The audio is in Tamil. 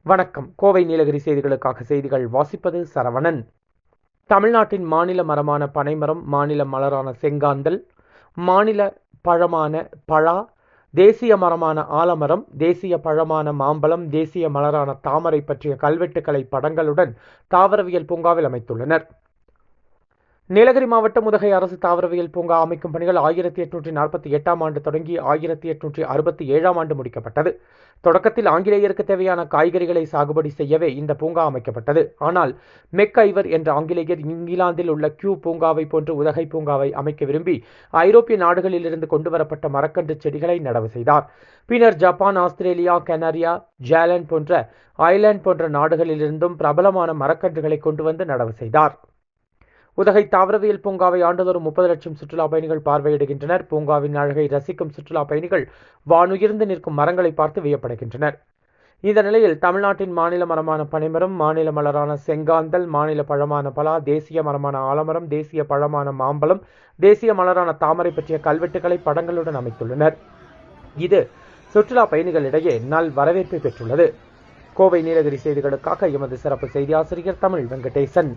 வணக்கம். கோவை நீலகிரி செய்திகளுக்காக செய்திகள் வாசிப்பது சரவணன். தமிழ்நாட்டின் மாநில மரமான பனைமரம், மாநில மலரான செங்காந்தல், மாநில பழமான பழா, தேசிய மரமான ஆலமரம், தேசிய பழமான மாம்பழம், தேசிய மலரான தாமரை பற்றிய கல்வெட்டுக்கலை படங்களுடன் தாவரவியல் பூங்காவில் அமைத்துள்ளனர். நீலகிரி மாவட்டம் உதகை அரசு தாவரவியல் பூங்கா அமைக்கும் பணிகள் 1848ஆம் ஆண்டு தொடங்கி 1867ஆம் ஆண்டு முடிக்கப்பட்டது. தொடக்கத்தில் ஆங்கிலேயருக்கு தேவையான காய்கறிகளை சாகுபடி செய்யவே இந்த பூங்கா அமைக்கப்பட்டது. ஆனால் மெக்கைவர் என்ற ஆங்கிலேயர் இங்கிலாந்தில் உள்ள கியூ பூங்காவை போன்று உதகை பூங்காவை அமைக்க விரும்பி ஐரோப்பிய நாடுகளிலிருந்து கொண்டுவரப்பட்ட மரக்கன்று செடிகளை நடவு செய்தார். பின்னர் ஜப்பான், ஆஸ்திரேலியா, கனரியா, ஜேலண்ட் போன்ற ஐலாந்து போன்ற நாடுகளிலிருந்தும் பிரபலமான மரக்கன்றுகளை கொண்டு வந்து நடவு செய்தார். உதகை தாவரவியல் பூங்காவை ஆண்டுதோறும் 30 லட்சம் சுற்றுலா பயணிகள் பார்வையிடுகின்றனர். பூங்காவின் அழகை ரசிக்கும் சுற்றுலா பயணிகள் வானுயர்ந்து நிற்கும் மரங்களை பார்த்து வியப்படைகின்றனர். இந்த நிலையில் தமிழ்நாட்டின் மாநில மரமான பனைமரம், மாநில மலரான செங்காந்தல், மாநில பழமான பலா, தேசிய மரமான ஆலமரம், தேசிய பழமான மாம்பழம், தேசிய மலரான தாமரை பற்றிய கல்வெட்டுக்களை படங்களுடன் அமைத்துள்ளனர். இது சுற்றுலா பயணிகளிடையே நல் வரவேற்பை பெற்றுள்ளது. கோவை நீலகிரி செய்திகளுக்காக எமது சிறப்பு செய்தி ஆசிரியர் தமிழ் வெங்கடேசன்.